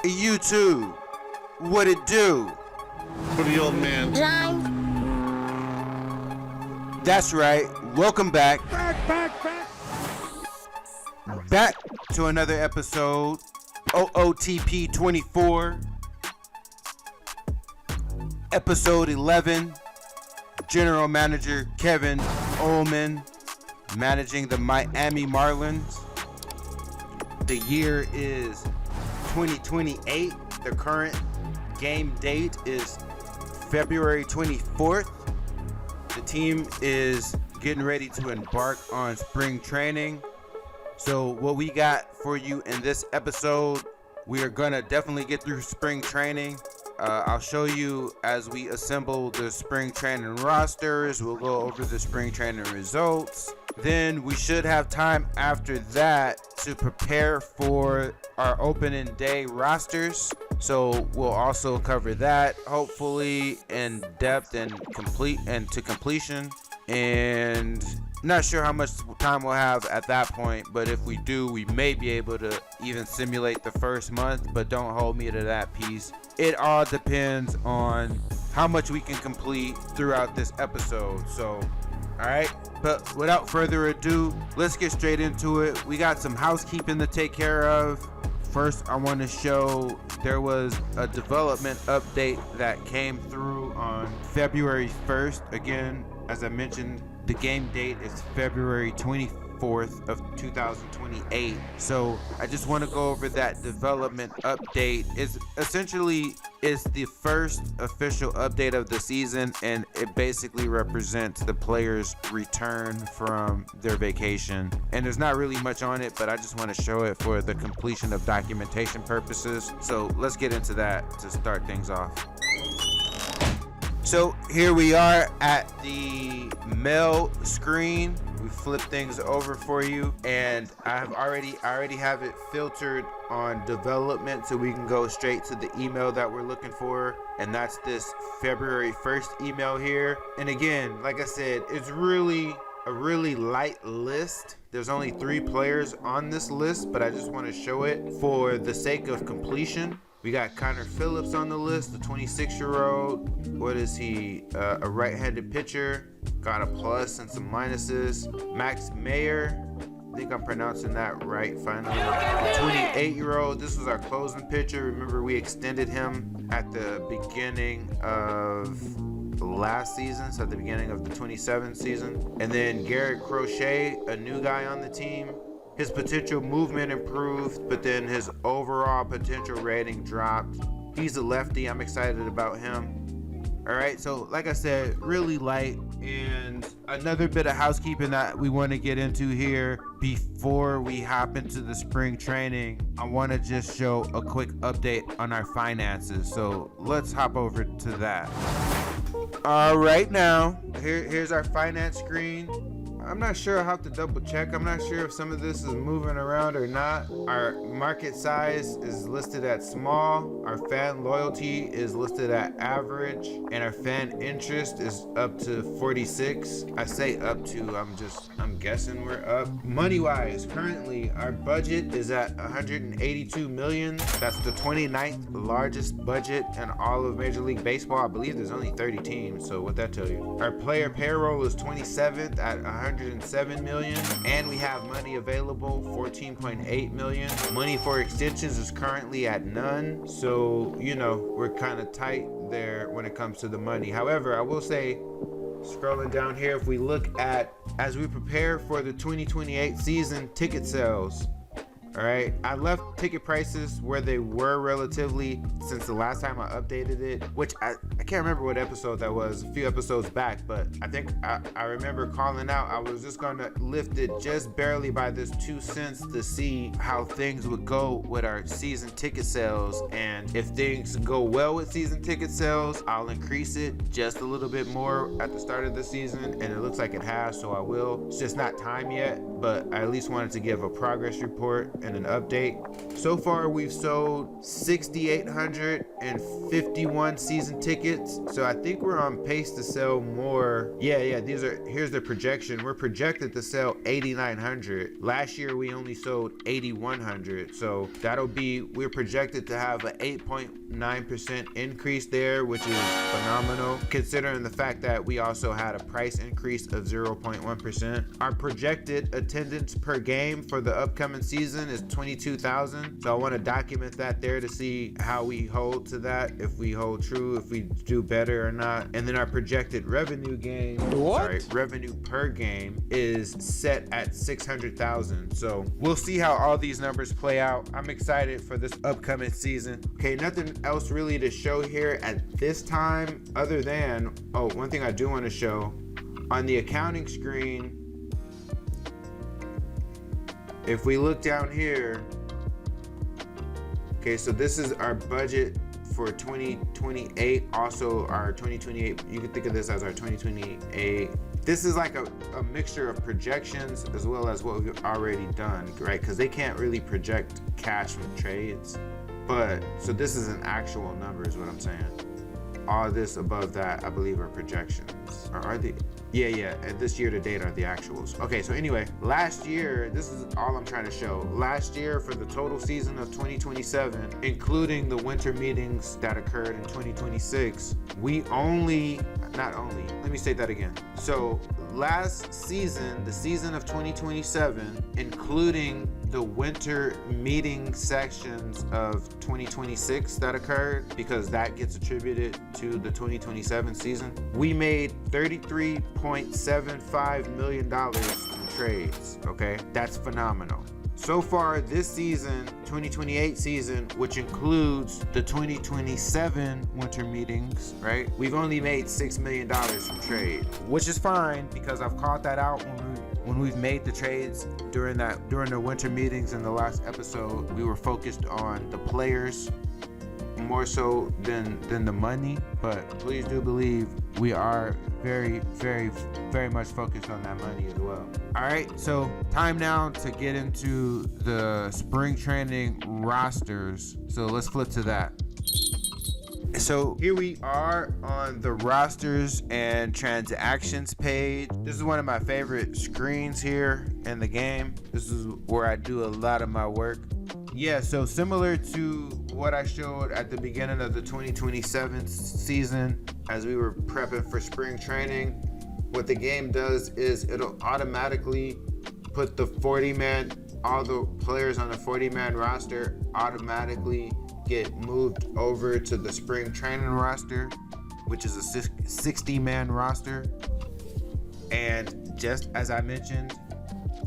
YouTube, what it do? For the old man. That's right. Welcome back. Back to another episode. OOTP24. Episode 11. General Manager Kevin Oleman managing the Miami Marlins. The year is 2028. The current game date is February 24th. The team is getting ready to embark on spring training. So what we got for you in this episode, we are gonna definitely get through spring training. I'll show you as we assemble the spring training rosters. We'll go over the spring training results. Then we should have time after that to prepare for our opening day rosters. So we'll also cover that, hopefully in depth and to completion. And not sure how much time we'll have at that point, but if we do, we may be able to even simulate the first month, but don't hold me to that piece. It all depends on how much we can complete throughout this episode. So, all right, but without further ado, let's get straight into it. We got some housekeeping to take care of. First, I want to show there was a development update that came through on February 1st. Again, as I mentioned, the game date is February 24th of 2028. So I just want to go over that development update. It's essentially the first official update of the season, and it basically represents the players' return from their vacation. And there's not really much on it, but I just want to show it for the completion of documentation purposes. So let's get into that to start things off. So here we are at the mail screen. We flip things over for you, and I already have it filtered on development, so we can go straight to the email that we're looking for, and that's this February 1st email here. And again, like I said, it's really a really light list. There's only 3 players on this list, but I just want to show it for the sake of completion. We got Connor Phillips on the list, the 26-year-old. What is he? A right-handed pitcher. Got a plus and some minuses. Max Mayer. I think I'm pronouncing that right finally. The 28-year-old. This was our closing pitcher. Remember, we extended him at the beginning of last season, so at the beginning of the 27th season. And then Garrett Crochet, a new guy on the team. His potential movement improved, but then his overall potential rating dropped. He's a lefty. I'm excited about him. All right, so like I said, really light. And another bit of housekeeping that we want to get into here before we hop into the spring training, I want to just show a quick update on our finances. So let's hop over to that. All right, now here's our finance screen. I'm not sure. I'll have to double check. I'm not sure if some of this is moving around or not. Our market size is listed at small. Our fan loyalty is listed at average. And our fan interest is up to 46. I say up to, I'm guessing we're up. Money-wise, currently our budget is at $182 million. That's the 29th largest budget in all of Major League Baseball. I believe there's only 30 teams, so what that tell you? Our player payroll is 27th at $107 million, and we have money available, $14.8 million. Money for extensions is currently at none, so you know we're kind of tight there when it comes to the money. However, I will say, scrolling down here, if we look at as we prepare for the 2028 season, ticket sales. All right, I left ticket prices where they were relatively since the last time I updated it, which I can't remember what episode that was, a few episodes back, but I think I remember calling out I was just gonna lift it just barely by this 2 cents to see how things would go with our season ticket sales. And if things go well with season ticket sales, I'll increase it just a little bit more at the start of the season, and it looks like it has, so I will. It's just not time yet, but I at least wanted to give a progress report. and an update. So far, we've sold 6,851 season tickets. So I think we're on pace to sell more. Yeah, here's the projection. We're projected to sell 8,900. Last year, we only sold 8,100. So we're projected to have an 8.9% increase there, which is phenomenal, considering the fact that we also had a price increase of 0.1%. Our projected attendance per game for the upcoming season is 22,000. So I want to document that there to see how we hold to that, if we hold true, if we do better or not. And then our projected revenue revenue per game is set at 600,000. So we'll see how all these numbers play out. I'm excited for this upcoming season. Okay, nothing else really to show here at this time other than, one thing I do want to show on the accounting screen. If we look down here, okay, so this is our budget for 2028. Also our 2028, you can think of this as our 2028. This is like a mixture of projections as well as what we've already done, right? Because they can't really project cash from trades. But, so this is an actual number is what I'm saying. All this above that, I believe, are projections. Or are they? Yeah, and this year to date are the actuals. Okay, so anyway, last year, this is all I'm trying to show. Last year for the total season of 2027, including the winter meetings that occurred in 2026, let me say that again. So last season, the season of 2027, including the winter meeting sections of 2026 that occurred, because that gets attributed to the 2027 season, we made $33.75 million in trades, okay? That's phenomenal. So far this season, 2028 season, which includes the 2027 winter meetings, right? We've only made $6 million from trade, which is fine because I've called that out when we've made the trades during the winter meetings. In the last episode, we were focused on the players more so than the money, but please do believe we are very, very, very much focused on that money as well. All right, so time now to get into the spring training rosters. So let's flip to that. So here we are on the rosters and transactions page. This is one of my favorite screens here in the game. This is where I do a lot of my work. Yeah, so similar to what I showed at the beginning of the 2027 season as we were prepping for spring training, what the game does is it'll automatically put the 40-man, all the players on the 40-man roster automatically get moved over to the spring training roster, which is a 60-man roster. And just as I mentioned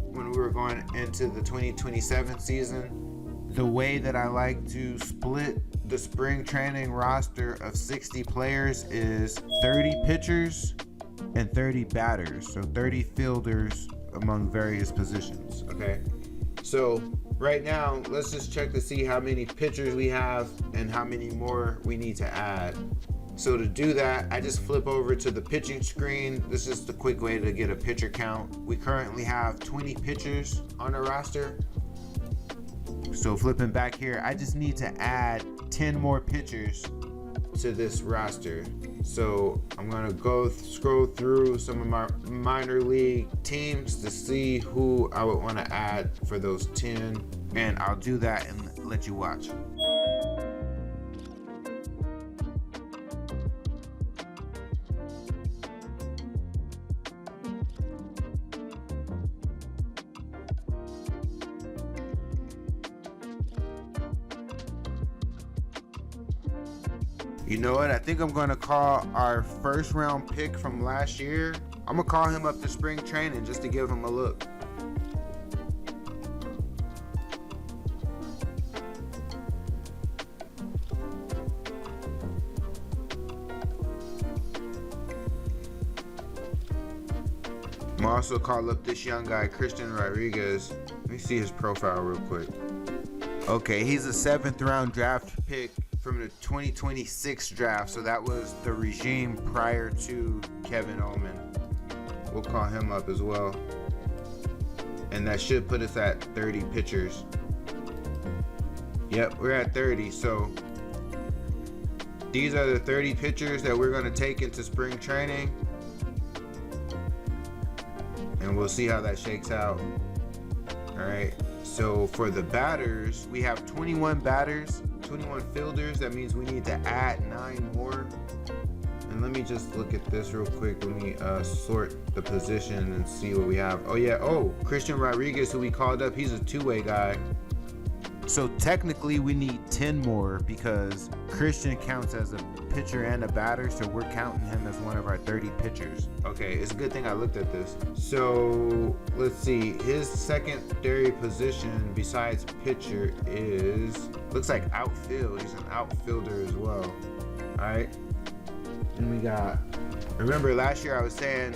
when we were going into the 2027 season, the way that I like to split the spring training roster of 60 players is 30 pitchers and 30 batters, so 30 fielders among various positions, okay? So right now, let's just check to see how many pitchers we have and how many more we need to add. So to do that, I just flip over to the pitching screen. This is the quick way to get a pitcher count. We currently have 20 pitchers on the roster. So flipping back here, I just need to add 10 more pitchers to this roster. So I'm gonna scroll through some of my minor league teams to see who I would want to add for those 10, and I'll do that and let you watch. You know what? I think I'm going to call our first round pick from last year. I'm going to call him up to spring training just to give him a look. I'm going to also call up this young guy, Christian Rodriguez. Let me see his profile real quick. Okay, he's a 7th round draft pick from the 2026 draft, so that was the regime prior to Kevin Oleman. We'll call him up as well, and that should put us at 30 pitchers. Yep, we're at 30. So these are the 30 pitchers that we're going to take into spring training. And we'll see how that shakes out. All right. So for the batters, we have 21 batters, 21 fielders. That means we need to add 9 more. And let me just look at this real quick. Let me sort the position and see what we have. Oh yeah, Christian Rodriguez, who we called up, he's a two-way guy. So technically we need 10 more because Christian counts as a pitcher and a batter, so we're counting him as one of our 30 pitchers. Okay, it's a good thing I looked at this. So let's see, his secondary position besides pitcher is, looks like outfield. He's an outfielder as well. All right, and we got, remember last year I was saying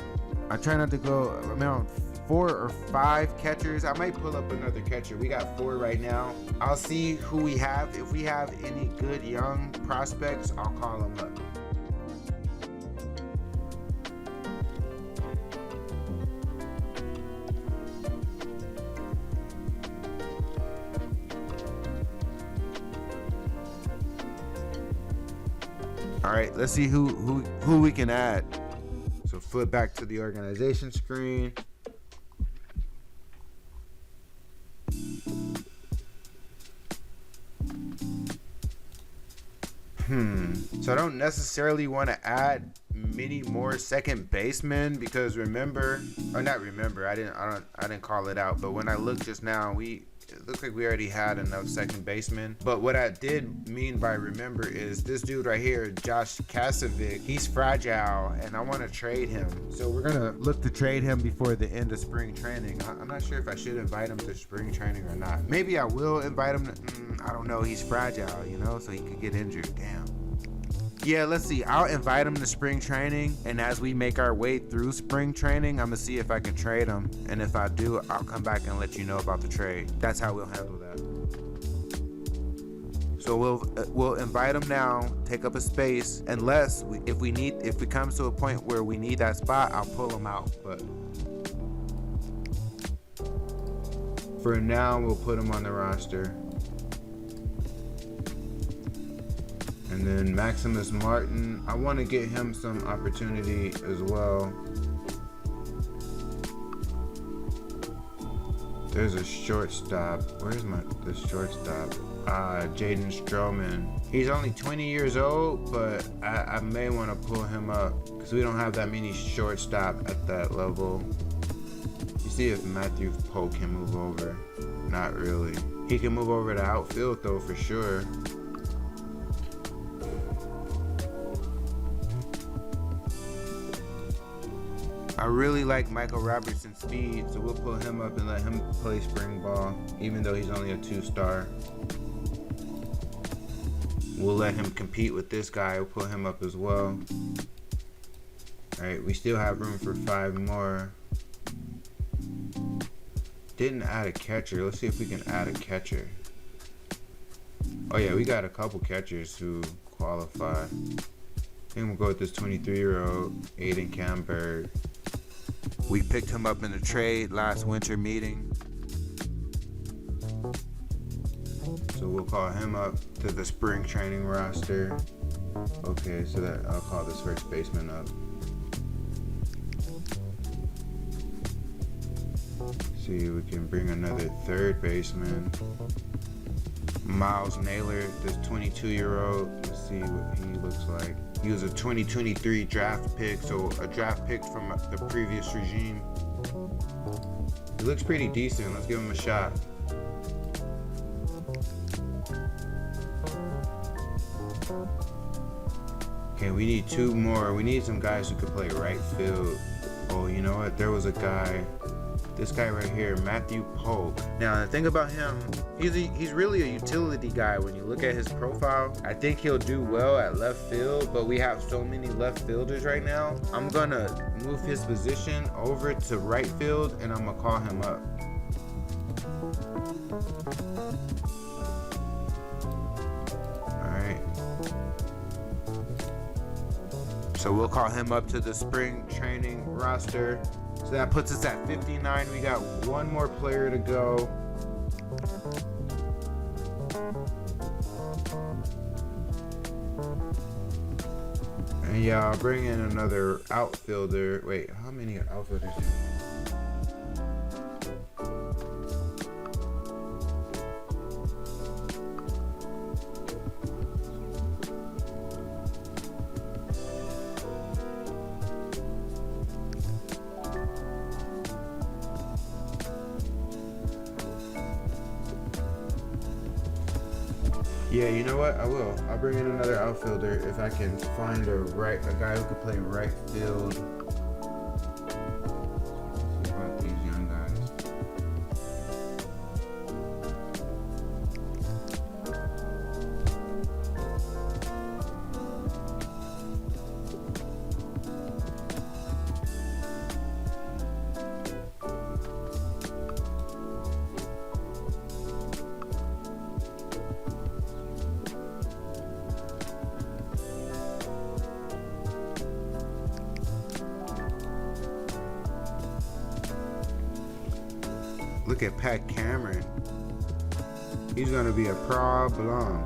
I try not to go around 4 or 5 catchers. I might pull up another catcher. We got 4 right now. I'll see who we have. If we have any good young prospects, I'll call them up. All right, let's see who we can add. So flip back to the organization screen. So I don't necessarily want to add many more second basemen because I didn't call it out, but when I looked just now, it looks like we already had enough second basemen. But what I did mean by remember is this dude right here, Josh Kasovic, he's fragile and I want to trade him. So we're gonna look to trade him before the end of spring training. I'm not sure if I should invite him to spring training or not. Maybe I will invite him to, I don't know, he's fragile, you know, so he could get injured. Damn. Yeah, let's see. I'll invite him to spring training, and as we make our way through spring training, I'm gonna see if I can trade him, and if I do, I'll come back and let you know about the trade. That's how we'll handle that. So we'll invite him now, take up a space, unless if it comes to a point where we need that spot, I'll pull him out. But for now, we'll put him on the roster. And then Maximus Martin, I want to get him some opportunity as well. There's a shortstop. Where's the shortstop? Jaden Stroman. He's only 20 years old, but I may want to pull him up because we don't have that many shortstop at that level. You see if Matthew Polk can move over. Not really. He can move over to outfield though for sure. I really like Michael Robertson's speed, so we'll pull him up and let him play spring ball, even though he's only a 2-star. We'll let him compete with this guy. We'll pull him up as well. All right, we still have room for 5 more. Didn't add a catcher. Let's see if we can add a catcher. Oh yeah, we got a couple catchers who qualify. I think we'll go with this 23-year-old Aiden Camberg. We picked him up in the trade last winter meeting. So we'll call him up to the spring training roster. Okay, so that I'll call this first baseman up. See if we can bring another third baseman. Miles Naylor, this 22-year-old. Let's see what he looks like. He was a 2023 draft pick, so a draft pick from the previous regime. He looks pretty decent. Let's give him a shot. Okay, we need 2 more. We need some guys who could play right field. Oh, you know what? There was a guy. This guy right here, Matthew Polk. Now, the thing about him, he's really a utility guy. When you look at his profile, I think he'll do well at left field, but we have so many left fielders right now. I'm gonna move his position over to right field, and I'm gonna call him up. All right. So we'll call him up to the spring training roster. So that puts us at 59. We got 1 more player to go. And yeah, I'll bring in another outfielder. Wait, how many outfielders do we have? Yeah, you know what? I will. I'll bring in another outfielder if I can find a guy who could play right field. See about these young guys. Look at Pat Cameron. He's gonna be a problem.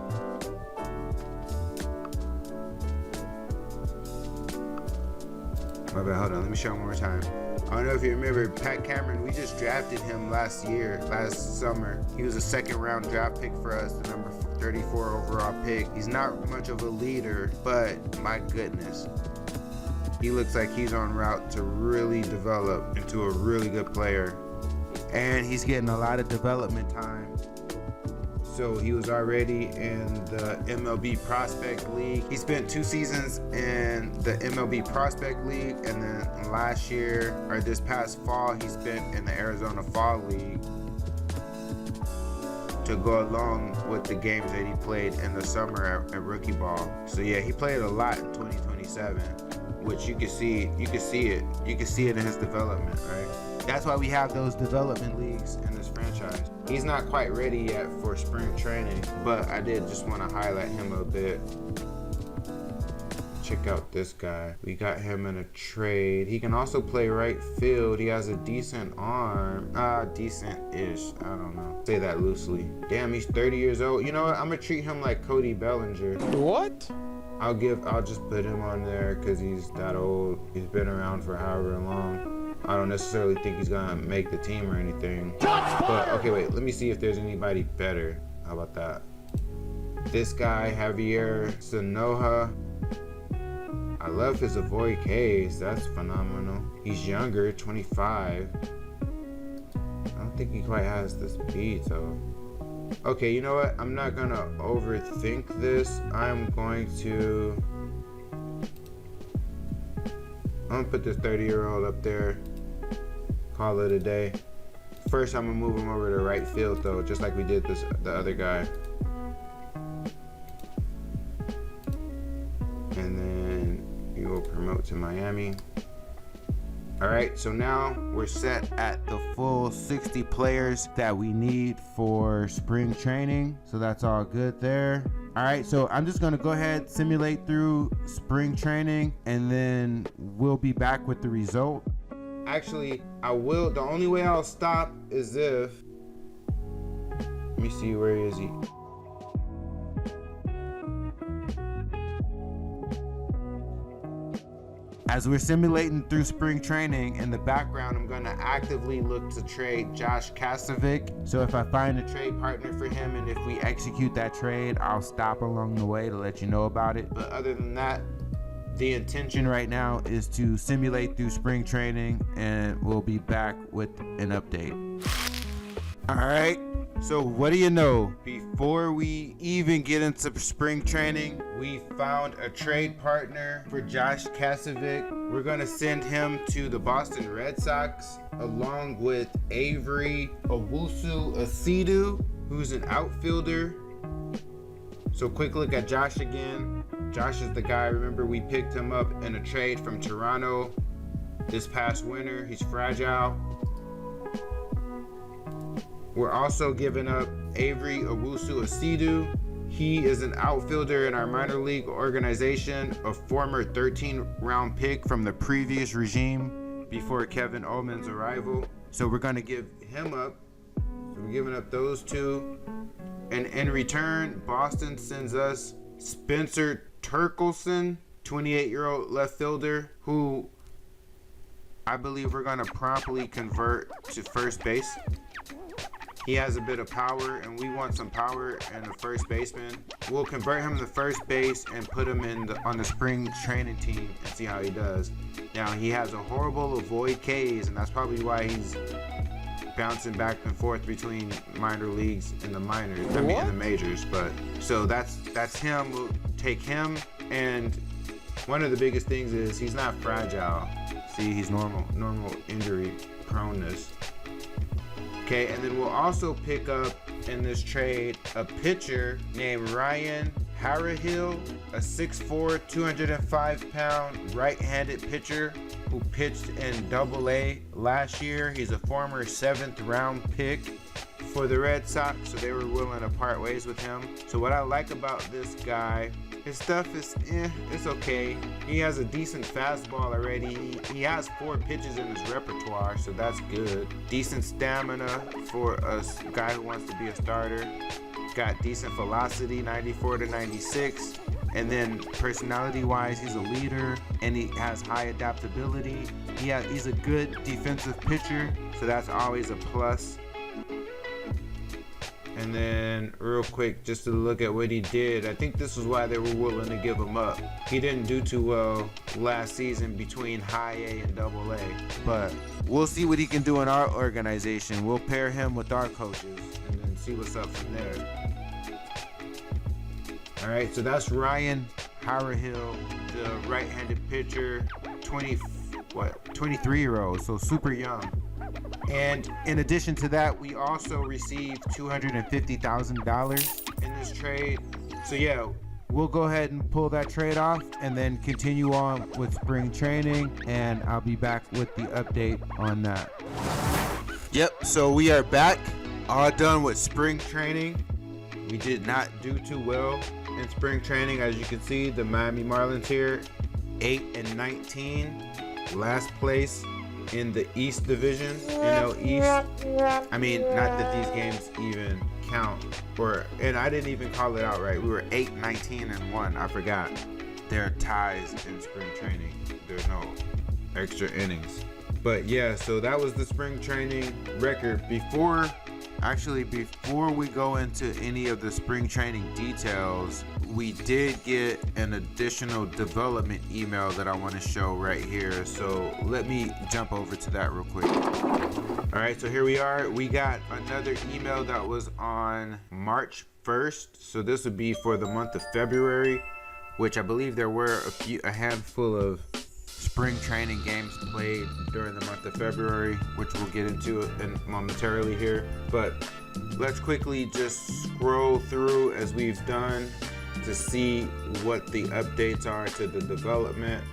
My bad, hold on, let me show him one more time. I don't know if you remember Pat Cameron, we just drafted him last summer. He was a second round draft pick for us, the number 34 overall pick. He's not much of a leader, but my goodness. He looks like he's on route to really develop into a really good player. And he's getting a lot of development time. So he was already in the MiLB Prospect League. He spent 2 seasons in the MiLB Prospect League, and then last year, or this past fall, he spent in the Arizona Fall League to go along with the games that he played in the summer at rookie ball. So yeah, he played a lot in 2027, which you can see it in his development, right? That's why we have those development leagues in this franchise. He's not quite ready yet for spring training, but I did just want to highlight him a bit. Check out this guy. We got him in a trade. He can also play right field. He has a decent arm. Decent-ish. I don't know. Say that loosely. Damn, he's 30 years old. You know what? I'm gonna treat him like Cody Bellinger. What? I'll just put him on there because he's that old. He's been around for however long. I don't necessarily think he's gonna make the team or anything. But okay, wait, let me see if there's anybody better. How about that? This guy, Javier Sanoja. I love his avoid Ks. That's phenomenal. He's younger, 25. I don't think he quite has the speed, so. Okay, you know what? I'm not gonna overthink this. I'm going to put this 30-year-old up there. Call it a day. First, I'm gonna move him over to right field though, just like we did the other guy. And then he will promote to Miami. All right, so now we're set at the full 60 players that we need for spring training. So that's all good there. All right, so I'm just gonna go ahead, simulate through spring training, and then we'll be back with the result. Actually, I will. The only way I'll stop is if. Let me see, where is he? As we're simulating through spring training, in the background, I'm going to actively look to trade Josh Kasovic. So if I find a trade partner for him, and if we execute that trade, I'll stop along the way to let you know about it. But other than that, the intention right now is to simulate through spring training, and we'll be back with an update. All right. So what do you know? Before we even get into spring training, we found a trade partner for Josh Kasovic. We're gonna send him to the Boston Red Sox along with Avery Owusu-Asidu, who's an outfielder. So quick look at Josh again. Josh is the guy, remember we picked him up in a trade from Toronto this past winter. He's fragile. We're also giving up Avery Owusu-Asidu. He is an outfielder in our minor league organization, a former 13th-round pick from the previous regime before Kevin Oleman's arrival. So we're going to give him up. So we're giving up those two. And in return, Boston sends us Spencer Turkelson, 28-year-old left fielder, who I believe we're going to promptly convert to first base. He has a bit of power, and we want some power in the first baseman. We'll convert him to first base and put him on the spring training team and see how he does. Now, he has a horrible avoid Ks, and that's probably why he's bouncing back and forth between minor leagues and the minors. In the majors. But so that's him. We'll take him, and one of the biggest things is he's not fragile. See, he's normal injury proneness. Okay, and then we'll also pick up in this trade a pitcher named Ryan Harrahill, a 6'4", 205-pound right-handed pitcher who pitched in Double-A last year. He's a former 7th-round pick for the Red Sox, so they were willing to part ways with him. So what I like about this guy, his stuff is, it's okay. He has a decent fastball already. He has 4 pitches in his repertoire, so that's good. Decent stamina for a guy who wants to be a starter. Got decent velocity, 94 to 96. And then personality-wise, he's a leader, and he has high adaptability. He's a good defensive pitcher, so that's always a plus. And then real quick, just to look at what he did, I think this is why they were willing to give him up. He didn't do too well last season between high A and double A, but we'll see what he can do in our organization. We'll pair him with our coaches and then see what's up from there. All right, so that's Ryan Harrahill, the right-handed pitcher, 23-year-old, so super young. And in addition to that, we also received $250,000 in this trade. So yeah, we'll go ahead and pull that trade off and then continue on with spring training, and I'll be back with the update on that. Yep, so we are back, all done with spring training. We did not do too well in spring training. As you can see, the Miami Marlins here, 8-19, last place in the East Division, NL East. I mean, not that these games even count, and I didn't even call it out right. We were 8-19-1. I forgot. There are ties in spring training. There's no extra innings. But yeah, so that was the spring training record. Before we go into any of the spring training details, we did get an additional development email that I want to show right here. So let me jump over to that real quick. All right, so here we are. We got another email that was on March 1st. So this would be for the month of February, which I believe there were a handful of spring training games played during the month of February, which we'll get into momentarily here. But let's quickly just scroll through as we've done to see what the updates are to the development.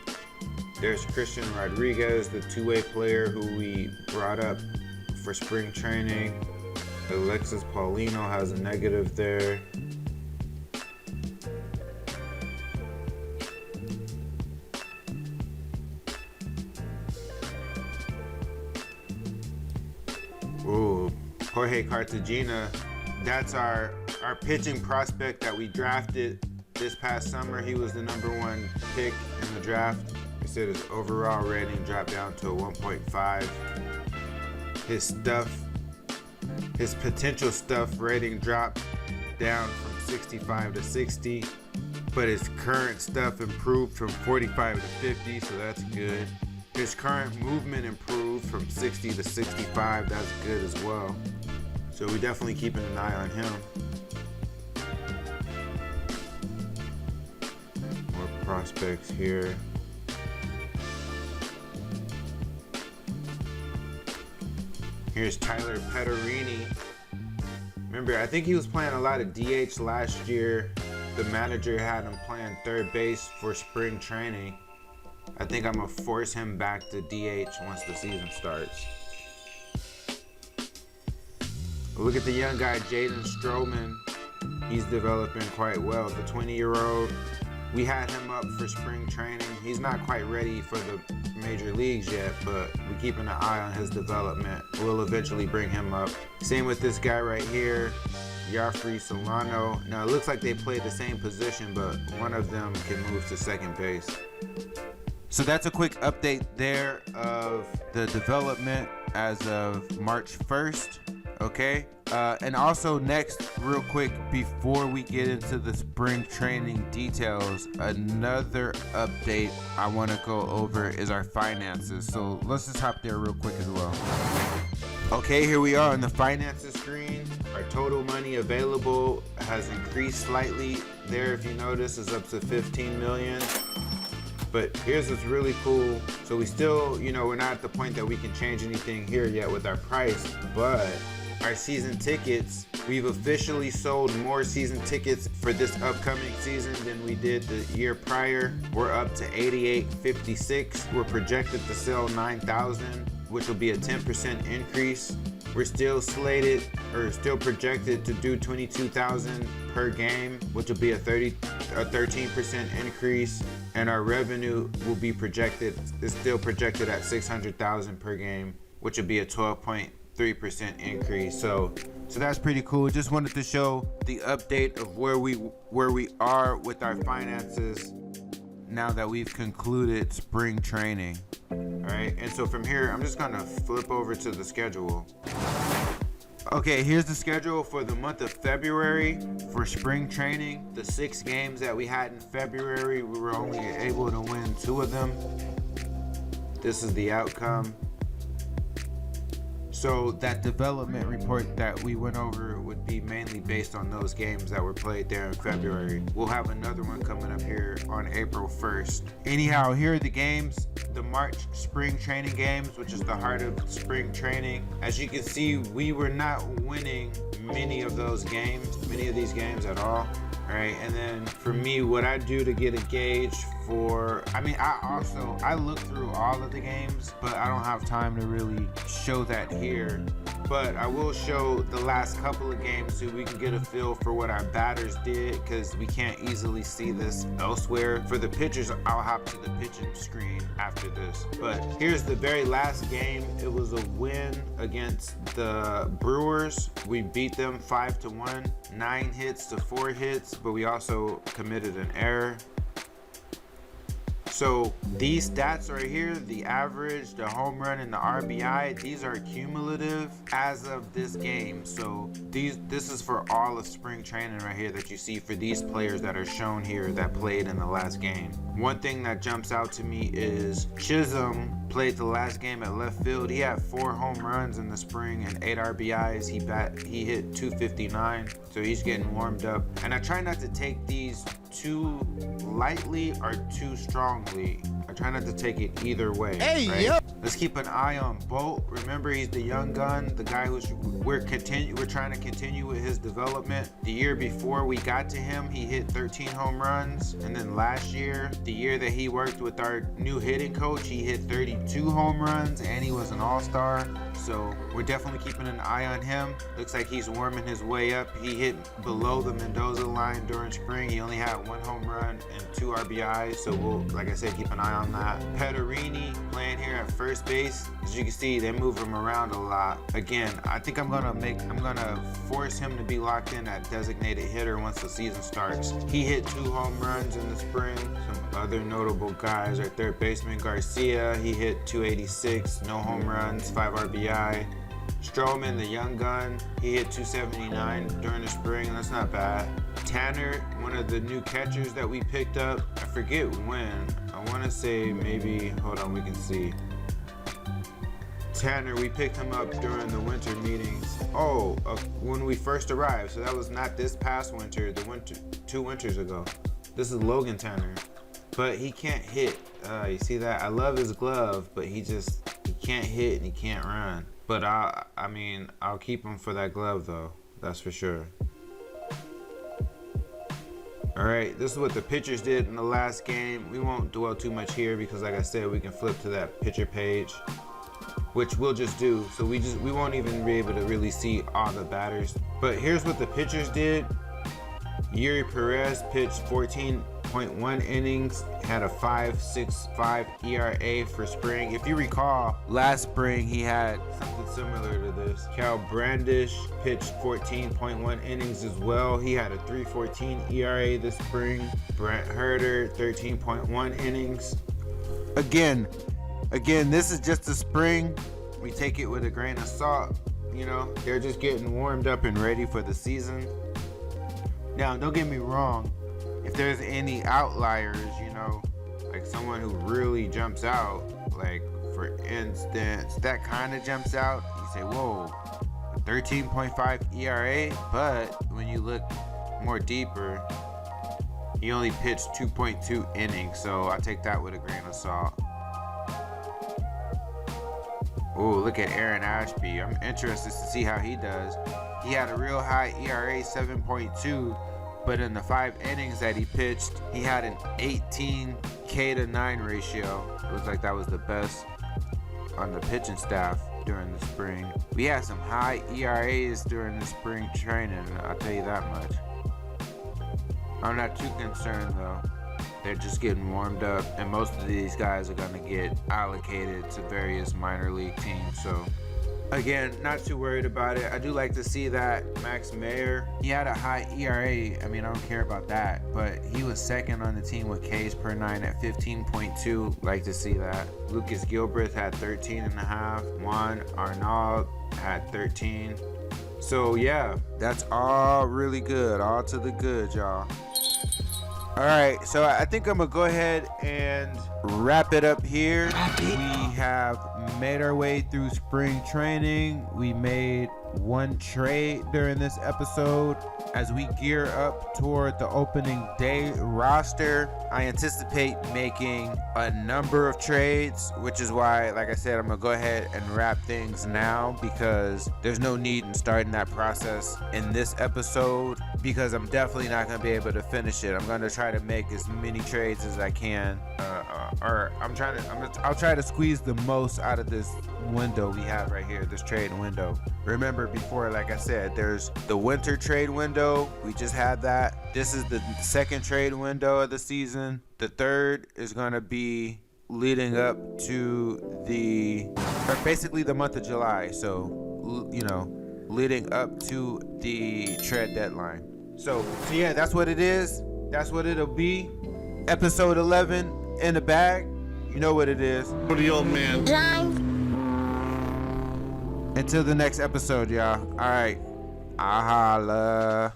There's Christian Rodriguez, the two-way player who we brought up for spring training. Alexis Paulino has a negative there. Ooh, Jorge Cartagena, that's our pitching prospect that we drafted this past summer. He was the #1 pick in the draft. They said his overall rating dropped down to a 1.5. His potential stuff rating dropped down from 65 to 60, but his current stuff improved from 45 to 50, so that's good. His current movement improved from 60 to 65. That's good as well. So we're definitely keeping an eye on him. More prospects here. Here's Tyler Petterini. Remember, I think he was playing a lot of DH last year. The manager had him playing third base for spring training. I think I'm going to force him back to DH once the season starts. Look at the young guy, Jaden Stroman. He's developing quite well. The 20-year-old, we had him up for spring training. He's not quite ready for the major leagues yet, but we're keeping an eye on his development. We'll eventually bring him up. Same with this guy right here, Yafri Solano. Now it looks like they play the same position, but one of them can move to second base. So that's a quick update there of the development as of March 1st. Okay. And also next, real quick, before we get into the spring training details, another update I want to go over is our finances. So let's just hop there real quick as well. Okay, here we are on the finances screen. Our total money available has increased slightly there. If you notice, is up to 15 million. But here's what's really cool. So we still, we're not at the point that we can change anything here yet with our price, but our season tickets, we've officially sold more season tickets for this upcoming season than we did the year prior. We're up to 8856. We're projected to sell 9,000, which will be a 10% increase. We're still projected to do 22,000 per game, which will be a 13% increase. And our revenue will be still projected at 600,000 per game, which would be a 12.3% increase. So that's pretty cool. Just wanted to show the update of where we are with our finances now that we've concluded spring training. All right, and so from here, I'm just gonna flip over to the schedule. Okay, here's the schedule for the month of February for spring training. The 6 games that we had in February, we were only able to win 2 of them. This is the outcome. So that development report that we went over would be mainly based on those games that were played there in February. We'll have another one coming up here on April 1st. Anyhow, here are the games, the March spring training games, which is the heart of spring training. As you can see, we were not winning many of these games at all. All right, and then for me, what I do to get a gauge for, I look through all of the games, but I don't have time to really show that here. But I will show the last couple of games so we can get a feel for what our batters did, because we can't easily see this elsewhere. For the pitchers, I'll hop to the pitching screen after this. But here's the very last game. It was a win against the Brewers. We beat them 5-1, 9 hits to 4 hits, but we also committed an error. So these stats right here, the average, the home run, and the RBI, these are cumulative as of this game. So this is for all of spring training right here that you see for these players that are shown here that played in the last game. One thing that jumps out to me is Chisholm played the last game at left field. He had 4 home runs in the spring and 8 RBIs. He hit 259, so he's getting warmed up. And I try not to take these too lightly or too strongly. I try not to take it either way. Hey, right? Yep. Let's keep an eye on Bolt. Remember, he's the young gun, the guy we're trying to continue with his development. The year before we got to him, he hit 13 home runs, and then last year, the year that he worked with our new hitting coach, he hit 32 home runs, and he was an all-star. So we're definitely keeping an eye on him. Looks like he's warming his way up. He hit below the Mendoza line during spring. He only had 1 home run and 2 RBIs. So we'll, like I said, keep an eye on that. Pederini playing here at first base. As you can see, they move him around a lot. Again, I think I'm gonna force him to be locked in at designated hitter once the season starts. He hit 2 home runs in the spring. Some other notable guys are third baseman Garcia. He hit 286, no home runs, 5 RBI. Stroman, the young gun, he hit 279 during the spring. That's not bad. Tanner, one of the new catchers that we picked up, I forget when. I want to say maybe, hold on, we can see. Tanner, we picked him up during the winter meetings. When we first arrived. So that was not this past winter, 2 winters ago. This is Logan Tanner. But he can't hit. You see that? I love his glove, but he can't hit and he can't run. But I'll keep him for that glove though. That's for sure. All right, this is what the pitchers did in the last game. We won't dwell too much here because, like I said, we can flip to that pitcher page, which we'll just do. So we won't even be able to really see all the batters. But here's what the pitchers did. Yuri Perez pitched 14 13.1 innings, had a 5.65 ERA for spring. If you recall, last spring he had something similar to this. Cal Brandish pitched 14.1 innings as well. He had a 3.14 ERA this spring. Brent Herter, 13.1 innings. Again, this is just the spring. We take it with a grain of salt. You know, they're just getting warmed up and ready for the season. Now, don't get me wrong. If there's any outliers, you know, like someone who really jumps out, like for instance, that kind of jumps out, you say, whoa, 13.5 ERA, but when you look more deeper, he only pitched 2.2 innings, so I take that with a grain of salt. Oh, look at Aaron Ashby. I'm interested to see how he does. He had a real high ERA, 7.2, but in the 5 innings that he pitched, he had an 18K/9 ratio. It was like that was the best on the pitching staff during the spring. We had some high ERAs during the spring training, I'll tell you that much. I'm not too concerned though. They're just getting warmed up, and most of these guys are going to get allocated to various minor league teams. So, again, not too worried about it. I do like to see that Max Meyer, he had a high ERA. I mean, I don't care about that, but he was second on the team with Ks per 9 at 15.2. Like to see that. Lucas Gilbreth had 13.5. Juan Arnaud had 13. So, yeah, that's all really good. All to the good, y'all. All right, so I think I'm gonna go ahead and wrap it up here. We have made our way through spring training. We made one trade during this episode. As we gear up toward the opening day roster, I anticipate making a number of trades, which is why, like I said, I'm gonna go ahead and wrap things now, because there's no need in starting that process in this episode, because I'm definitely not gonna be able to finish it. I'm gonna try to make as many trades as I can, I'll try to squeeze the most out of this window we have right here, this trade window. Remember before, like I said, there's the winter trade window. We just had that. This is the second trade window of the season. The third is going to be leading up to basically the month of July. So, you know, leading up to the trade deadline. So yeah, that's what it is. That's what it'll be. Episode 11 in the bag. You know what it is. For the old man. Until the next episode, y'all. All right. Ahala.